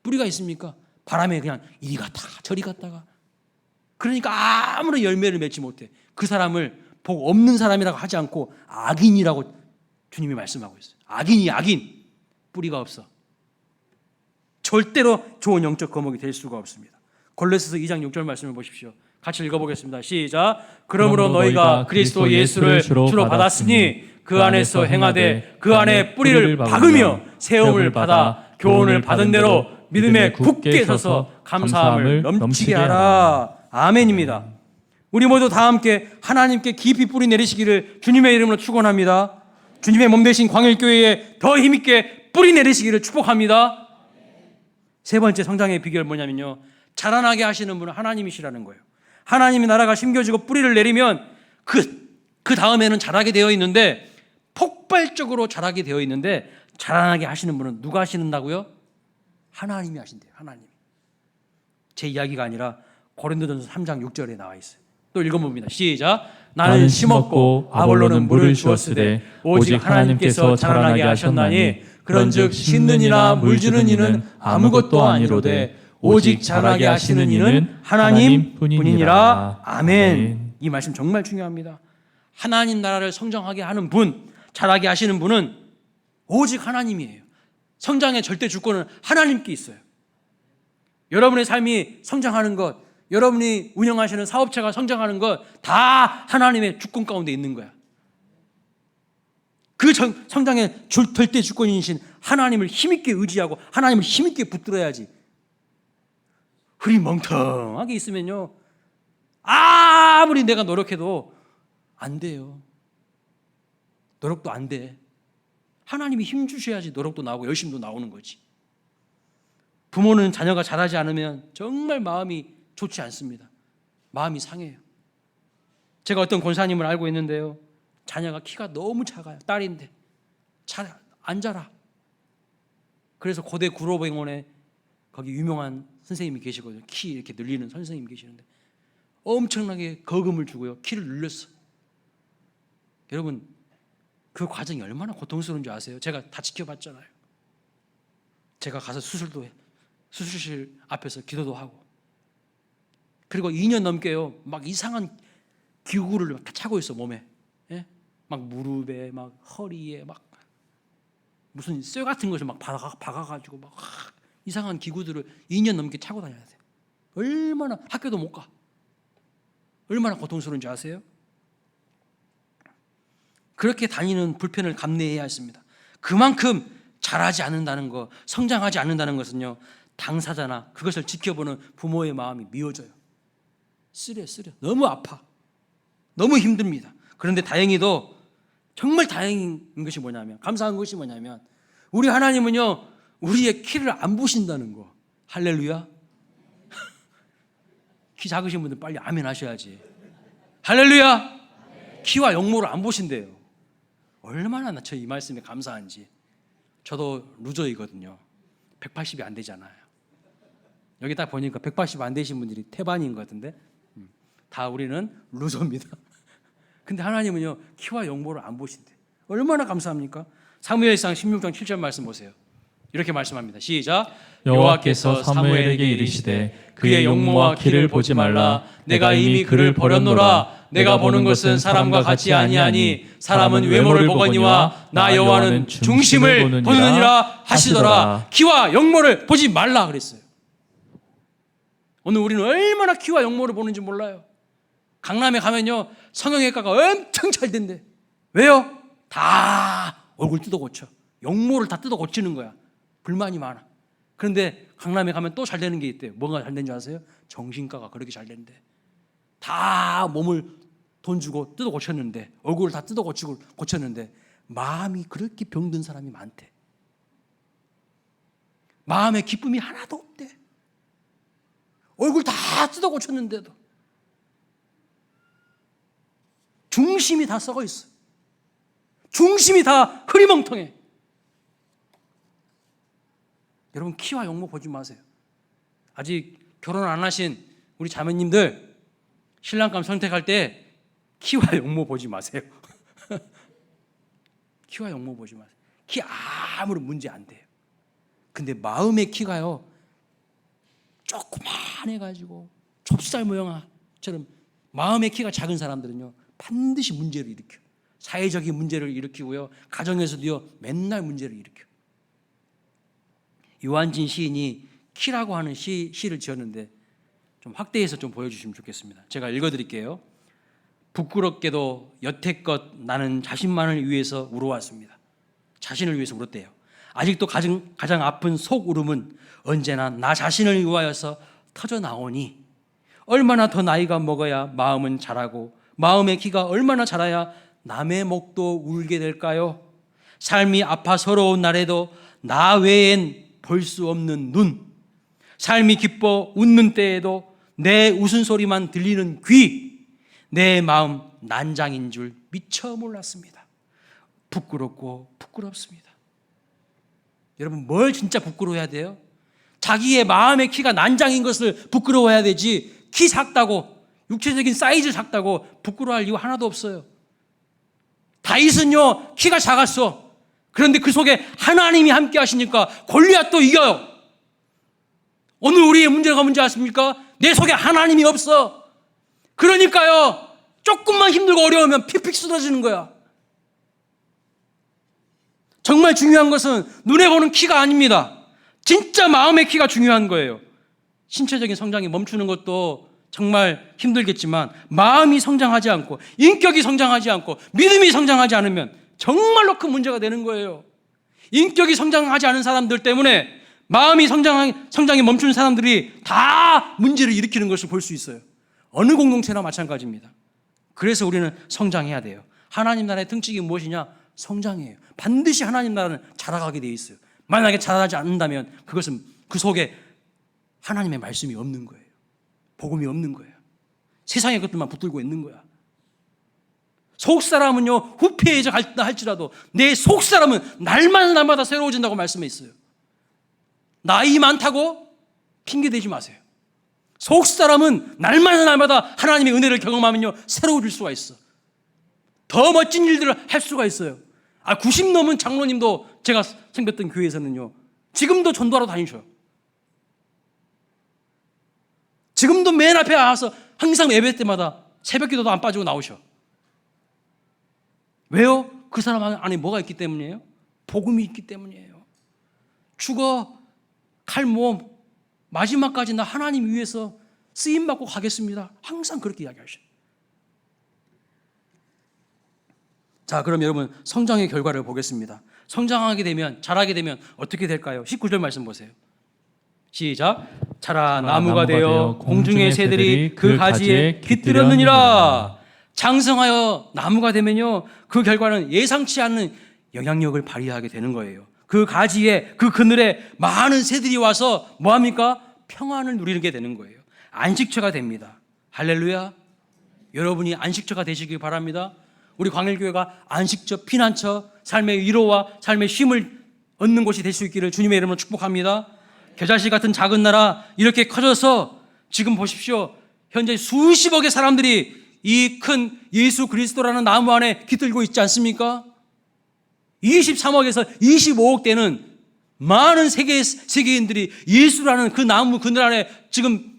뿌리가 있습니까? 바람에 그냥 이리 갔다가 저리 갔다가, 그러니까 아무런 열매를 맺지 못해. 그 사람을 복 없는 사람이라고 하지 않고 악인이라고 주님이 말씀하고 있어요. 악인. 뿌리가 없어. 절대로 좋은 영적 거목이 될 수가 없습니다. 골로새서 2장 6절 말씀을 보십시오. 같이 읽어보겠습니다. 시작. 그러므로 너희가 그리스도 예수를 주로 받았으니 그 안에서 행하되 그 안에 뿌리를 박으며 세움을 받아 교훈을 받은 대로 믿음에 굳게 서서 감사함을 넘치게 하라. 아멘입니다. 우리 모두 다 함께 하나님께 깊이 뿌리 내리시기를 주님의 이름으로 축원합니다. 주님의 몸 되신 광일교회에 더 힘있게 뿌리 내리시기를 축복합니다. 세 번째 성장의 비결은 뭐냐면요, 자라나게 하시는 분은 하나님이시라는 거예요. 하나님의 나라가 심겨지고 뿌리를 내리면 그 다음에는 자라게 되어 있는데, 폭발적으로 자라게 되어 있는데, 자라나게 하시는 분은 누가 하시는다고요? 하나님이 하신대요. 하나님이. 제 이야기가 아니라 고린도전서 3장 6절에 나와 있어요. 또 읽어봅니다. 시작. 나는 심었고 아볼로는 물을 주었으되 오직 하나님께서 자라나게 하셨나니 그런즉 심는 이나 물 주는 이는 아무것도 아니로되 오직 자라게 하시는 이는 하나님 뿐이니라. 아멘. 이 말씀 정말 중요합니다. 하나님 나라를 성장하게 하는 분, 자라게 하시는 분은 오직 하나님이에요. 성장의 절대 주권은 하나님께 있어요. 여러분의 삶이 성장하는 것, 여러분이 운영하시는 사업체가 성장하는 것 다 하나님의 주권 가운데 있는 거야. 그 성장의 절대 주권이신 하나님을 힘있게 의지하고 하나님을 힘있게 붙들어야지. 흐리멍텅하게 있으면요, 아무리 내가 노력해도 안 돼요. 노력도 안 돼. 하나님이 힘 주셔야지 노력도 나오고 열심도 나오는 거지. 부모는 자녀가 잘하지 않으면 정말 마음이 좋지 않습니다. 마음이 상해요. 제가 어떤 권사님을 알고 있는데요, 자녀가 키가 너무 작아요. 딸인데 안 자라. 그래서 고대 구로병원에 거기 유명한 선생님이 계시거든요. 키 이렇게 늘리는 선생님이 계시는데 엄청나게 거금을 주고요, 키를 늘렸어. 여러분, 그 과정이 얼마나 고통스러운 줄 아세요? 제가 다 지켜봤잖아요. 제가 가서 수술실 앞에서 기도도 하고, 그리고 2년 넘게요, 막 이상한 기구를 차고 있어, 몸에. 예? 막 무릎에, 막 허리에, 막 무슨 쇠 같은 것을 막 박아가지고 막 이상한 기구들을 2년 넘게 차고 다녀야 돼요. 얼마나, 학교도 못 가. 얼마나 고통스러운지 아세요? 그렇게 다니는 불편을 감내해야 했습니다. 그만큼 자라지 않는다는 것, 성장하지 않는다는 것은요, 당사자나 그것을 지켜보는 부모의 마음이 미워져요. 쓰려. 너무 아파. 너무 힘듭니다. 그런데 다행히도, 정말 다행인 것이 뭐냐면, 감사한 것이 뭐냐면, 우리 하나님은요, 우리의 키를 안 보신다는 거. 할렐루야. 키 작으신 분들 빨리 아멘 하셔야지. 할렐루야. 키와 용모를 안 보신대요. 얼마나 저 이 말씀에 감사한지. 저도 루저이거든요. 180이 안 되잖아요. 여기 딱 보니까 180 안 되신 분들이 태반인 것 같은데, 다 우리는 루저입니다. 근데 하나님은요, 키와 용모를 안 보신대. 얼마나 감사합니까? 사무엘상 16장 7절 말씀 보세요. 이렇게 말씀합니다. 시작. 여호와께서 사무엘에게 이르시되 그의 용모와 키를 보지 말라. 내가 이미 그를 버렸노라. 내가 보는 것은 사람과 같이 아니하니 사람은 외모를 보거니와 나 여호와는 중심을 보느니라 하시더라. 키와 용모를 보지 말라 그랬어요. 오늘 우리는 얼마나 키와 용모를 보는지 몰라요. 강남에 가면요, 성형외과가 엄청 잘 된대. 왜요? 다 얼굴 뜯어 고쳐. 용모를 다 뜯어 고치는 거야. 불만이 많아. 그런데 강남에 가면 또 잘 되는 게 있대요. 뭐가 잘 되는 줄 아세요? 정신과가 그렇게 잘 된대. 다 몸을 돈 주고 뜯어 고쳤는데, 얼굴을 다 뜯어 고쳤는데 마음이 그렇게 병든 사람이 많대. 마음에 기쁨이 하나도 없대. 얼굴 다 뜯어 고쳤는데도 중심이 다 썩어 있어. 중심이 다 흐리멍텅해. 여러분, 키와 용모 보지 마세요. 아직 결혼 안 하신 우리 자매님들 신랑감 선택할 때 키와 용모 보지 마세요. 키와 용모 보지 마세요. 키 아무런 문제 안 돼요. 근데 마음의 키가요, 조그만해가지고 좁쌀 모양처럼 마음의 키가 작은 사람들은요 반드시 문제를 일으켜요. 사회적인 문제를 일으키고요, 가정에서도요 맨날 문제를 일으켜요. 유한진 시인이 키라고 하는 시를 지었는데 좀 확대해서 좀 보여주시면 좋겠습니다. 제가 읽어드릴게요. 부끄럽게도 여태껏 나는 자신만을 위해서 울어왔습니다. 자신을 위해서 울었대요. 아직도 가장 아픈 속 울음은 언제나 나 자신을 위하여서 터져 나오니 얼마나 더 나이가 먹어야 마음은 자라고 마음의 키가 얼마나 자라야 남의 목도 울게 될까요? 삶이 아파 서러운 날에도 나 외엔 볼 수 없는 눈, 삶이 기뻐 웃는 때에도 내 웃음소리만 들리는 귀, 내 마음 난장인 줄 미처 몰랐습니다. 부끄럽고 부끄럽습니다. 여러분, 뭘 진짜 부끄러워해야 돼요? 자기의 마음의 키가 난장인 것을 부끄러워해야 되지, 키 작다고, 육체적인 사이즈 작다고 부끄러워할 이유 하나도 없어요. 다윗은요 키가 작았어. 그런데 그 속에 하나님이 함께 하시니까 골리앗도 이겨요. 오늘 우리의 문제가 뭔지 아십니까? 내 속에 하나님이 없어. 그러니까요 조금만 힘들고 어려우면 픽픽 쓰러지는 거야. 정말 중요한 것은 눈에 보는 키가 아닙니다. 진짜 마음의 키가 중요한 거예요. 신체적인 성장이 멈추는 것도 정말 힘들겠지만 마음이 성장하지 않고 인격이 성장하지 않고 믿음이 성장하지 않으면 정말로 큰 문제가 되는 거예요. 인격이 성장하지 않은 사람들 때문에 마음이 성장이 멈추는 사람들이 다 문제를 일으키는 것을 볼 수 있어요. 어느 공동체나 마찬가지입니다. 그래서 우리는 성장해야 돼요. 하나님 나라의 등찍이 무엇이냐? 성장이에요. 반드시 하나님 나라는 자라가게 되어 있어요. 만약에 자라지 않는다면 그것은 그 속에 하나님의 말씀이 없는 거예요. 복음이 없는 거예요. 세상의 것들만 붙들고 있는 거야. 속사람은요 후패해져 갈다 할지라도 내 속사람은 날마다 새로워진다고 말씀해 있어요. 나이 많다고 핑계대지 마세요. 속사람은 날마다 하나님의 은혜를 경험하면요 새로워질 수가 있어. 더 멋진 일들을 할 수가 있어요. 90 넘은 장로님도 제가 생겼던 교회에서는요 지금도 전도하러 다니셔요. 지금도 맨 앞에 와서 항상 예배 때마다 새벽 기도도 안 빠지고 나오셔. 왜요? 그 사람 안에 뭐가 있기 때문이에요? 복음이 있기 때문이에요. 죽어 칼 모음 마지막까지 나 하나님 위해서 쓰임받고 가겠습니다. 항상 그렇게 이야기하셔요. 자, 그럼 여러분 성장의 결과를 보겠습니다. 성장하게 되면, 자라게 되면 어떻게 될까요? 19절 말씀 보세요. 시작. 자라 나무가 되어 공중의 새들이 그 가지에 깃들었느니라. 장성하여 나무가 되면요 그 결과는 예상치 않는 영향력을 발휘하게 되는 거예요. 그 가지에, 그 그늘에 많은 새들이 와서 뭐합니까? 평안을 누리게 되는 거예요. 안식처가 됩니다. 할렐루야. 여러분이 안식처가 되시길 바랍니다. 우리 광일교회가 안식처, 피난처, 삶의 위로와 삶의 쉼을 얻는 곳이 될 수 있기를 주님의 이름으로 축복합니다. 겨자씨 같은 작은 나라 이렇게 커져서 지금 보십시오. 현재 수십억의 사람들이 이 큰 예수 그리스도라는 나무 안에 깃들고 있지 않습니까? 23억에서 25억 되는 많은 세계인들이 예수라는 그 나무 그늘 안에 지금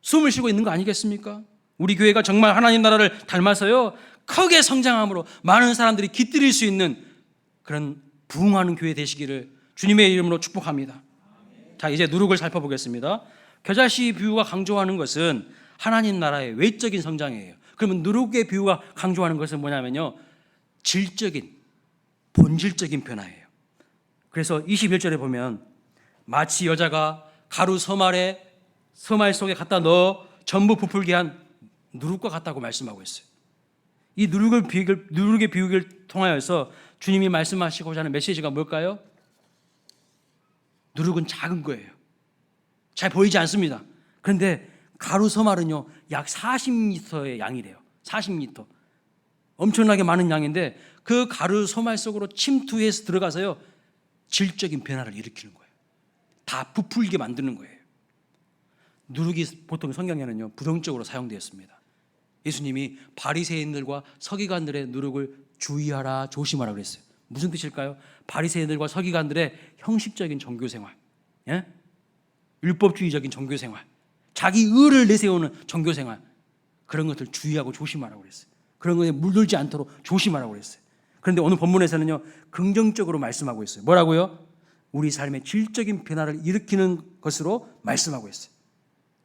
숨을 쉬고 있는 거 아니겠습니까? 우리 교회가 정말 하나님 나라를 닮아서요 크게 성장함으로 많은 사람들이 깃들일 수 있는 그런 부흥하는 교회 되시기를 주님의 이름으로 축복합니다. 자, 이제 누룩을 살펴보겠습니다. 겨자씨 비유가 강조하는 것은 하나님 나라의 외적인 성장이에요. 그러면 누룩의 비유가 강조하는 것은 뭐냐면요 질적인, 본질적인 변화예요. 그래서 21절에 보면 마치 여자가 가루 서말 속에 갖다 넣어 전부 부풀게 한 누룩과 같다고 말씀하고 있어요. 이 누룩의 비유를 통하여서 주님이 말씀하시고자 하는 메시지가 뭘까요? 누룩은 작은 거예요. 잘 보이지 않습니다. 그런데 가루 서말은요 약 40리터의 양이래요. 40리터. 엄청나게 많은 양인데 그 가루 서말 속으로 침투해서 들어가서요 질적인 변화를 일으키는 거예요. 다 부풀게 만드는 거예요. 누룩이 보통 성경에는요 부정적으로 사용되었습니다. 예수님이 바리새인들과 서기관들의 누룩을 주의하라, 조심하라 그랬어요. 무슨 뜻일까요? 바리새인들과 서기관들의 형식적인 종교생활, 예? 율법주의적인 종교생활, 자기 의를 내세우는 종교생활, 그런 것들 주의하고 조심하라고 그랬어요. 그런 것에 물들지 않도록 조심하라고 그랬어요. 그런데 오늘 본문에서는요 긍정적으로 말씀하고 있어요. 뭐라고요? 우리 삶의 질적인 변화를 일으키는 것으로 말씀하고 있어요.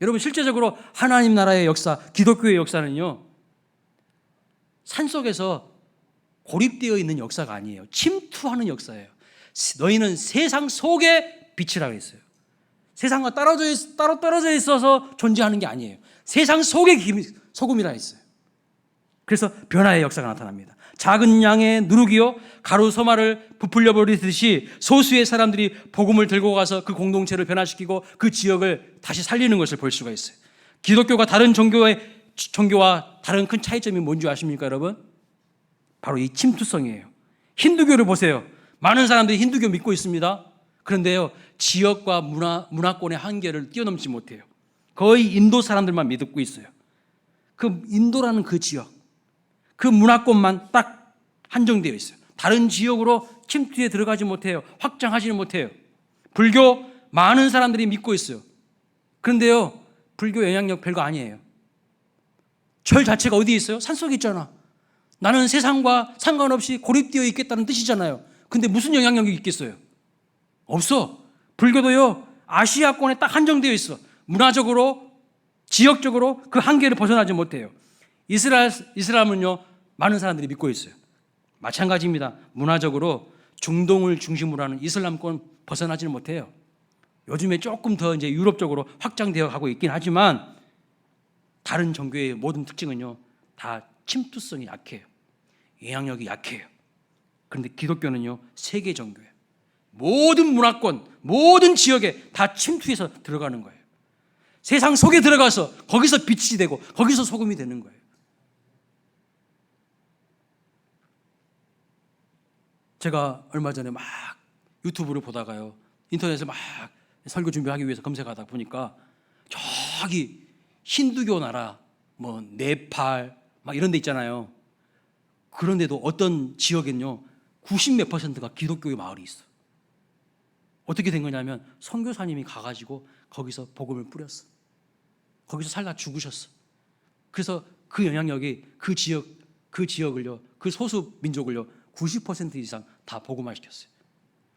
여러분 실제적으로 하나님 나라의 역사, 기독교의 역사는요 산속에서 고립되어 있는 역사가 아니에요. 침투하는 역사예요. 너희는 세상 속의 빛이라고 했어요. 세상과 따로 떨어져 있어서 존재하는 게 아니에요. 세상 속의 소금이라 했어요. 그래서 변화의 역사가 나타납니다. 작은 양의 누룩이요 가루 소마를 부풀려 버리듯이 소수의 사람들이 복음을 들고 가서 그 공동체를 변화시키고 그 지역을 다시 살리는 것을 볼 수가 있어요. 기독교가 다른 종교와 다른 큰 차이점이 뭔지 아십니까 여러분? 바로 이 침투성이에요. 힌두교를 보세요. 많은 사람들이 힌두교 믿고 있습니다. 그런데요 지역과 문화권의 한계를 뛰어넘지 못해요. 거의 인도 사람들만 믿고 있어요. 그 인도라는 그 지역, 그 문화권만 딱 한정되어 있어요. 다른 지역으로 침투에 들어가지 못해요. 확장하지는 못해요. 불교 많은 사람들이 믿고 있어요. 그런데요 불교 영향력 별거 아니에요. 절 자체가 어디 있어요? 산속에 있잖아. 나는 세상과 상관없이 고립되어 있겠다는 뜻이잖아요. 근데 무슨 영향력이 있겠어요? 없어. 불교도요 아시아권에 딱 한정되어 있어. 문화적으로 지역적으로 그 한계를 벗어나지 못해요. 이슬람은요 많은 사람들이 믿고 있어요. 마찬가지입니다. 문화적으로 중동을 중심으로 하는 이슬람권 벗어나지는 못해요. 요즘에 조금 더 이제 유럽적으로 확장되어 가고 있긴 하지만 다른 종교의 모든 특징은요 다 침투성이 약해요. 영향력이 약해요. 그런데 기독교는요 세계 종교예요. 모든 문화권, 모든 지역에 다 침투해서 들어가는 거예요. 세상 속에 들어가서 거기서 빛이 되고 거기서 소금이 되는 거예요. 제가 얼마 전에 막 유튜브를 보다가요 인터넷에 막 설교 준비하기 위해서 검색하다 보니까 저기 힌두교 나라 뭐 네팔 막 이런 데 있잖아요. 그런데도 어떤 지역에는요 90몇 %가 기독교의 마을이 있어. 어떻게 된 거냐면 선교사님이 가가지고 거기서 복음을 뿌렸어. 거기서 살다 죽으셨어. 그래서 그 영향력이 그 지역을요 그 소수 민족을요 90% 이상 다 복음화시켰어요.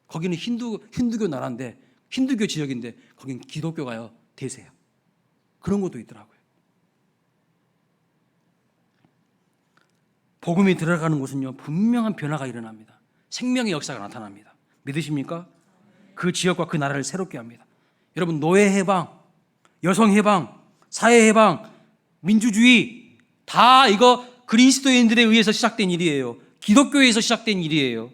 거기는 힌두교 나라인데 힌두교 지역인데 거긴 기독교가요 대세야. 그런 것도 있더라고요. 복음이 들어가는 곳은요 분명한 변화가 일어납니다. 생명의 역사가 나타납니다. 믿으십니까? 그 지역과 그 나라를 새롭게 합니다. 여러분 노예 해방, 여성 해방, 사회 해방, 민주주의 다 이거 그리스도인들에 의해서 시작된 일이에요. 기독교에서 시작된 일이에요.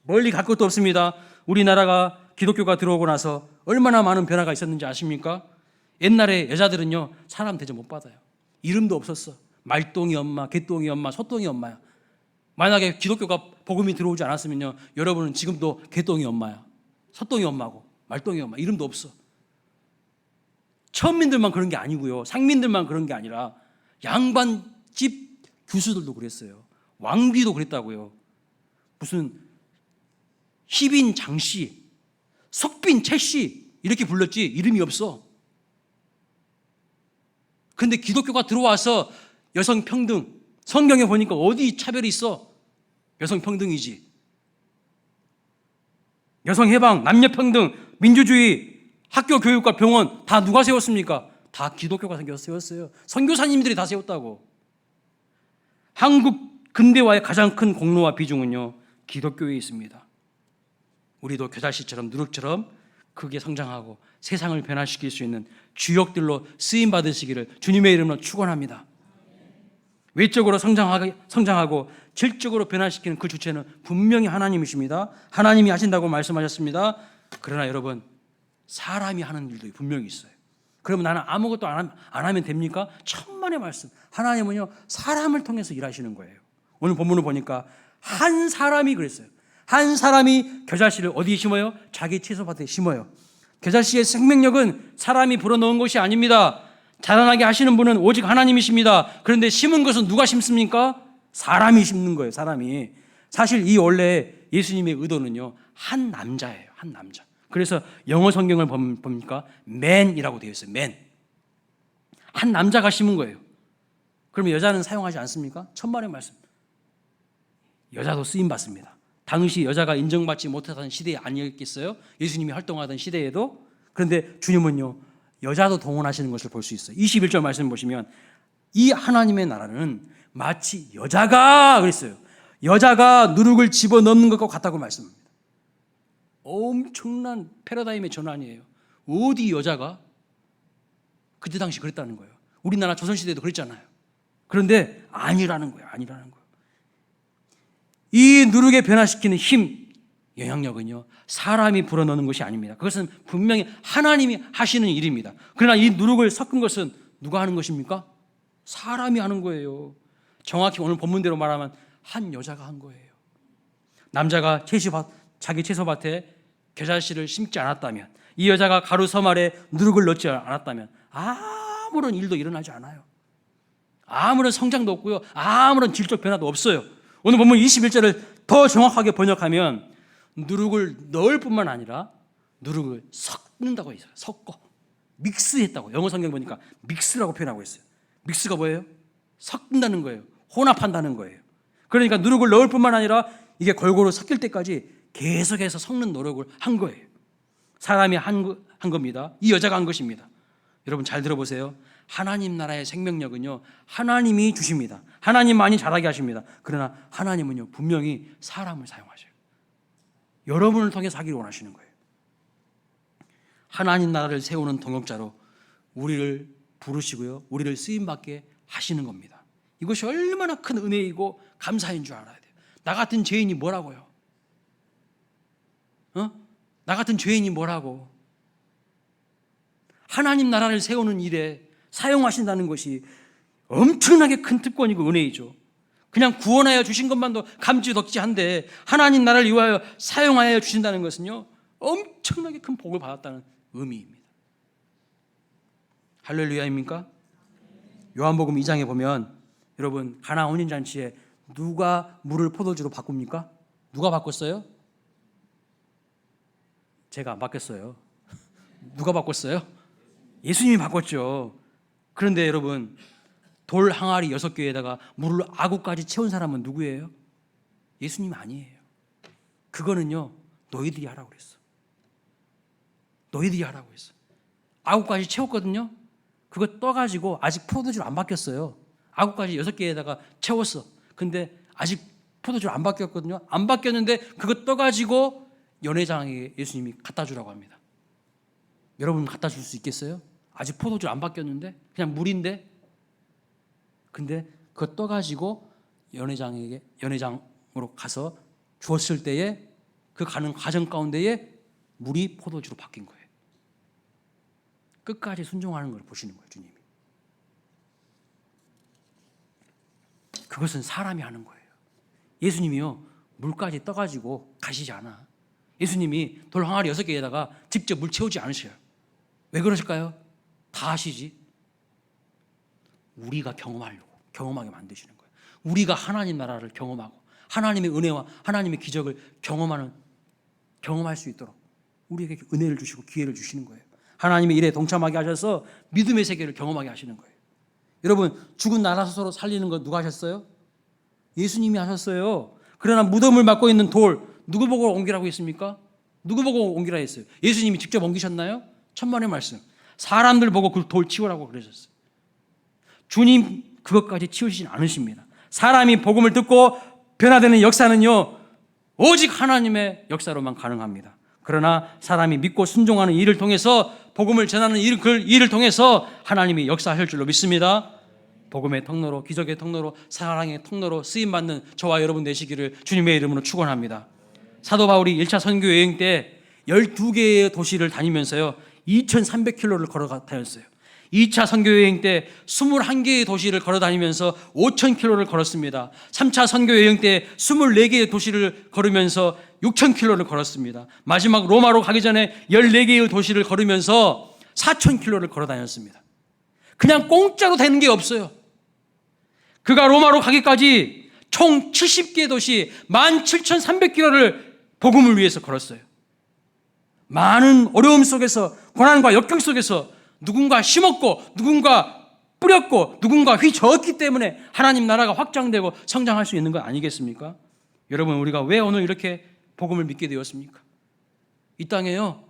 멀리 갈 것도 없습니다. 우리나라가 기독교가 들어오고 나서 얼마나 많은 변화가 있었는지 아십니까? 옛날에 여자들은요 사람 대접 못 받아요. 이름도 없었어. 말똥이 엄마, 개똥이 엄마, 소똥이 엄마야. 만약에 기독교가 복음이 들어오지 않았으면요 여러분은 지금도 개똥이 엄마야, 소똥이 엄마고 말똥이 엄마, 이름도 없어. 천민들만 그런 게 아니고요 상민들만 그런 게 아니라 양반집 교수들도 그랬어요. 왕비도 그랬다고요. 무슨 희빈 장씨, 석빈 채씨 이렇게 불렀지 이름이 없어. 그런데 기독교가 들어와서 여성 평등, 성경에 보니까 어디 차별이 있어? 여성 평등이지. 여성 해방, 남녀 평등, 민주주의, 학교 교육과 병원 다 누가 세웠습니까? 다 기독교가 세웠어요. 선교사님들이 다 세웠다고. 한국 근대화의 가장 큰 공로와 비중은요 기독교에 있습니다. 우리도 겨자씨처럼 누룩처럼 크게 성장하고 세상을 변화시킬 수 있는 주역들로 쓰임 받으시기를 주님의 이름으로 축원합니다. 외적으로 성장하고 질적으로 변화시키는 그 주체는 분명히 하나님이십니다. 하나님이 하신다고 말씀하셨습니다. 그러나 여러분 사람이 하는 일도 분명히 있어요. 그러면 나는 아무것도 안 하면 됩니까? 천만의 말씀. 하나님은요 사람을 통해서 일하시는 거예요. 오늘 본문을 보니까 한 사람이 그랬어요. 한 사람이 겨자씨를 어디에 심어요? 자기 채소밭에 심어요. 겨자씨의 생명력은 사람이 불어넣은 것이 아닙니다. 자라나게 하시는 분은 오직 하나님이십니다. 그런데 심은 것은 누가 심습니까? 사람이 심는 거예요. 사람이. 사실 이 원래 예수님의 의도는요, 한 남자예요. 한 남자. 그래서 영어 성경을 보니까 man이라고 되어 있어요. man. 한 남자가 심은 거예요. 그러면 여자는 사용하지 않습니까? 천만의 말씀. 여자도 쓰임 받습니다. 당시 여자가 인정받지 못하던 시대 아니었겠어요? 예수님이 활동하던 시대에도. 그런데 주님은요, 여자도 동원하시는 것을 볼 수 있어요. 21절 말씀 보시면 이 하나님의 나라는 마치 여자가 그랬어요. 여자가 누룩을 집어넣는 것과 같다고 말씀합니다. 엄청난 패러다임의 전환이에요. 어디 여자가? 그때 당시 그랬다는 거예요. 우리나라 조선시대도 그랬잖아요. 그런데 아니라는 거예요. 아니라는 거예요. 이 누룩에 변화시키는 힘, 영향력은요, 사람이 불어넣는 것이 아닙니다. 그것은 분명히 하나님이 하시는 일입니다. 그러나 이 누룩을 섞은 것은 누가 하는 것입니까? 사람이 하는 거예요. 정확히 오늘 본문대로 말하면 한 여자가 한 거예요. 남자가 자기 채소밭에 겨자씨를 심지 않았다면, 이 여자가 가루 서말에 누룩을 넣지 않았다면 아무런 일도 일어나지 않아요. 아무런 성장도 없고요, 아무런 질적 변화도 없어요. 오늘 본문 21절을 더 정확하게 번역하면 누룩을 넣을 뿐만 아니라 누룩을 섞는다고 했어요. 섞어. 믹스했다고. 영어 성경 보니까 믹스라고 표현하고 있어요. 믹스가 뭐예요? 섞는다는 거예요. 혼합한다는 거예요. 그러니까 누룩을 넣을 뿐만 아니라 이게 골고루 섞일 때까지 계속해서 섞는 노력을 한 거예요. 사람이 한 겁니다. 이 여자가 한 것입니다. 여러분 잘 들어보세요. 하나님 나라의 생명력은요, 하나님이 주십니다. 하나님만이 자라게 하십니다. 그러나 하나님은요, 분명히 사람을 사용하셔요. 여러분을 통해서 하기를 원하시는 거예요. 하나님 나라를 세우는 동역자로 우리를 부르시고요, 우리를 쓰임받게 하시는 겁니다. 이것이 얼마나 큰 은혜이고 감사인 줄 알아야 돼요. 나 같은 죄인이 뭐라고요? 나 같은 죄인이 뭐라고? 하나님 나라를 세우는 일에 사용하신다는 것이 엄청나게 큰 특권이고 은혜이죠. 그냥 구원하여 주신 것만도 감지덕지한데 하나님 나라를 위하여 사용하여 주신다는 것은요, 엄청나게 큰 복을 받았다는 의미입니다. 할렐루야입니까? 요한복음 2장에 보면 여러분, 가나 혼인잔치에 누가 물을 포도주로 바꿉니까? 누가 바꿨어요? 제가 안 바꿨어요. 누가 바꿨어요? 예수님이 바꿨죠. 그런데 여러분, 돌 항아리 6개에다가 물을 아구까지 채운 사람은 누구예요? 예수님 아니에요. 그거는요, 너희들이 하라고 그랬어. 너희들이 하라고 했어. 아구까지 채웠거든요. 그거 떠가지고 아직 포도주로 안 바뀌었어요. 아구까지 6개에다가 채웠어. 근데 아직 포도주로 안 바뀌었거든요. 안 바뀌었는데 그거 떠가지고 연회장에 예수님이 갖다 주라고 합니다. 여러분 갖다 줄 수 있겠어요? 아직 포도주 안 바뀌었는데 그냥 물인데. 근데 그거 떠가지고 연회장으로 가서 주었을 때에 그 가는 과정 가운데에 물이 포도주로 바뀐 거예요. 끝까지 순종하는 걸 보시는 거예요, 주님이. 그것은 사람이 하는 거예요. 예수님이요, 물까지 떠가지고 가시지 않아. 예수님이 돌 항아리 6개에다가 직접 물 채우지 않으셔요. 왜 그러실까요? 다 하시지. 우리가 경험하게 만드시는 거예요. 우리가 하나님 나라를 경험하고 하나님의 은혜와 하나님의 기적을 경험할 수 있도록 우리에게 은혜를 주시고 기회를 주시는 거예요. 하나님의 일에 동참하게 하셔서 믿음의 세계를 경험하게 하시는 거예요. 여러분, 죽은 나라 스스로 살리는 거 누가 하셨어요? 예수님이 하셨어요. 그러나 무덤을 맡고 있는 돌 누구 보고 옮기라고 했습니까? 누구 보고 옮기라 했어요? 예수님이 직접 옮기셨나요? 천만의 말씀. 사람들 보고 그 돌 치우라고 그러셨어요. 주님 그것까지 치우시진 않으십니다. 사람이 복음을 듣고 변화되는 역사는요, 오직 하나님의 역사로만 가능합니다. 그러나 사람이 믿고 순종하는 일을 통해서, 복음을 전하는 그 일을 통해서 하나님이 역사하실 줄로 믿습니다. 복음의 통로로, 기적의 통로로, 사랑의 통로로 쓰임받는 저와 여러분 되시기를 주님의 이름으로 축원합니다. 사도 바울이 1차 선교 여행 때 12개의 도시를 다니면서요, 2300km를 걸어 다녔어요. 2차 선교 여행 때 21개의 도시를 걸어 다니면서 5,000km를 걸었습니다. 3차 선교 여행 때 24개의 도시를 걸으면서 6,000km를 걸었습니다. 마지막 로마로 가기 전에 14개의 도시를 걸으면서 4,000km를 걸어 다녔습니다. 그냥 공짜로 되는 게 없어요. 그가 로마로 가기까지 총 70개의 도시 17,300km를 복음을 위해서 걸었어요. 많은 어려움 속에서, 고난과 역경 속에서 누군가 심었고 누군가 뿌렸고 누군가 휘저었기 때문에 하나님 나라가 확장되고 성장할 수 있는 것 아니겠습니까? 여러분, 우리가 왜 오늘 이렇게 복음을 믿게 되었습니까? 이 땅에요,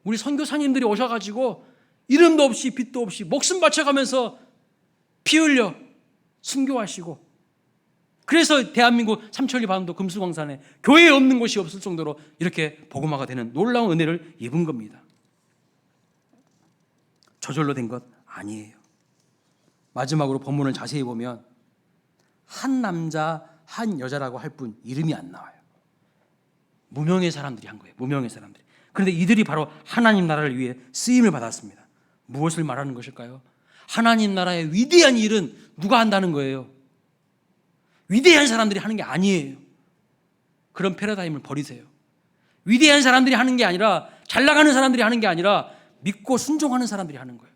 우리 선교사님들이 오셔가지고 이름도 없이 빛도 없이 목숨 바쳐가면서 피 흘려 순교하시고, 그래서 대한민국 삼천리 반도 금수광산에 교회 없는 곳이 없을 정도로 이렇게 복음화가 되는 놀라운 은혜를 입은 겁니다. 저절로 된 것 아니에요. 마지막으로 본문을 자세히 보면 한 남자 한 여자라고 할 뿐 이름이 안 나와요. 무명의 사람들이 한 거예요. 무명의 사람들이. 그런데 이들이 바로 하나님 나라를 위해 쓰임을 받았습니다. 무엇을 말하는 것일까요? 하나님 나라의 위대한 일은 누가 한다는 거예요? 위대한 사람들이 하는 게 아니에요. 그런 패러다임을 버리세요. 위대한 사람들이 하는 게 아니라, 잘 나가는 사람들이 하는 게 아니라 믿고 순종하는 사람들이 하는 거예요.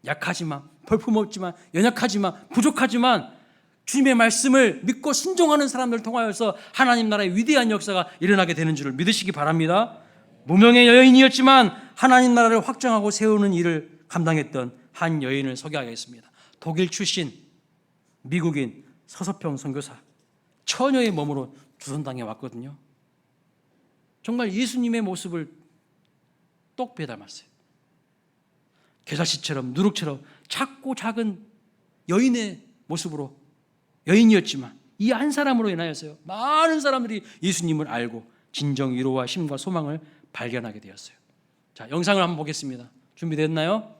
약하지만, 볼품없지만, 연약하지만, 부족하지만 주님의 말씀을 믿고 순종하는 사람들을 통하여서 하나님 나라의 위대한 역사가 일어나게 되는 줄을 믿으시기 바랍니다. 무명의 여인이었지만 하나님 나라를 확장하고 세우는 일을 감당했던 한 여인을 소개하겠습니다. 독일 출신 미국인 서서평 선교사, 처녀의 몸으로 주선당에 왔거든요. 정말 예수님의 모습을 똑 닮았어요. 겨자씨처럼 누룩처럼 작고 작은 여인의 모습으로, 여인이었지만 이 한 사람으로 인하여서요, 많은 사람들이 예수님을 알고 진정 위로와 힘과 소망을 발견하게 되었어요. 자, 영상을 한번 보겠습니다. 준비됐나요?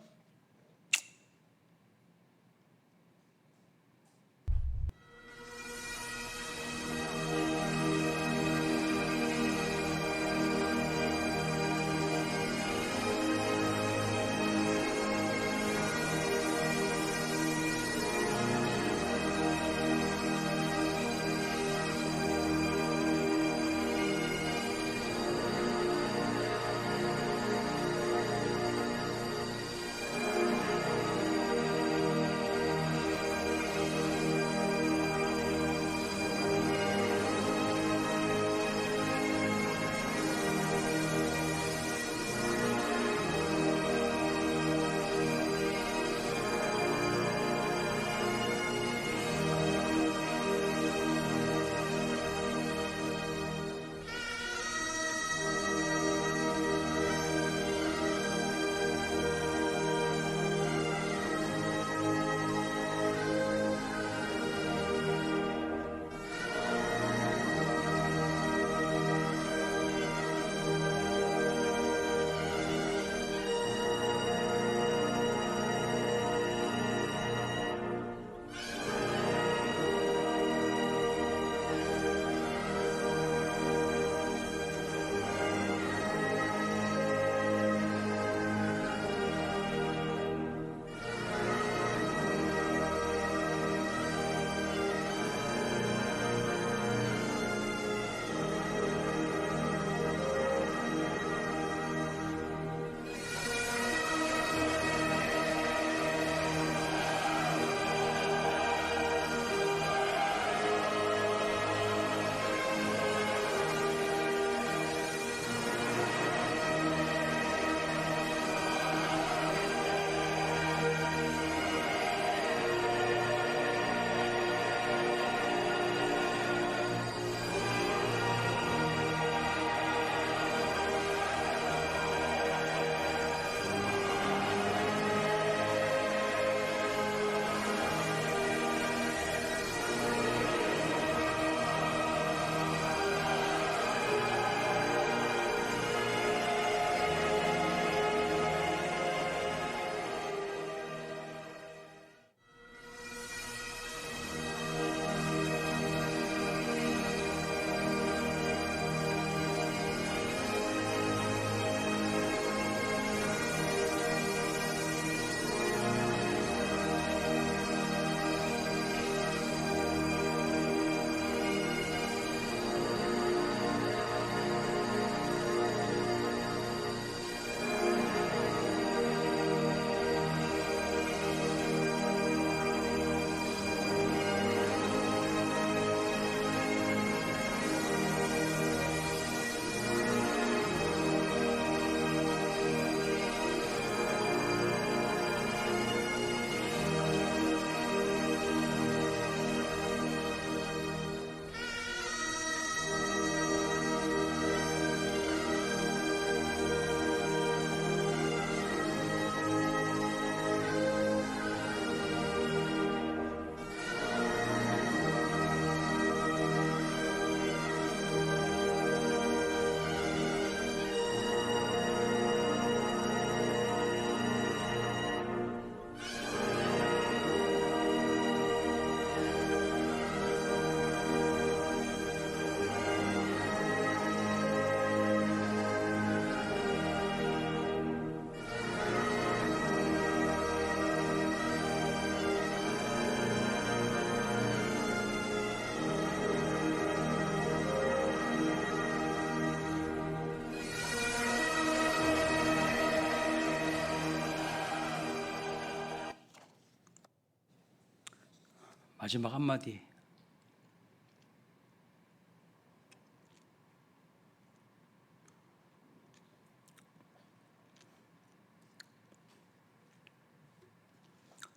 마지막 한마디.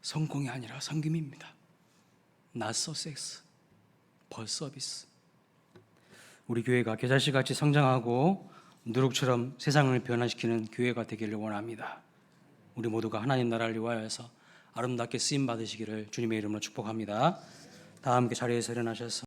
성공이 아니라 섬김입니다. Not so sex, but service. 우리 교회가 겨자씨 같이 성장하고 누룩처럼 세상을 변화시키는 교회가 되기를 원합니다. 우리 모두가 하나님 나라를 위하여서 아름답게 쓰임 받으시기를 주님의 이름으로 축복합니다. 다 함께 자리에서 일어나셔서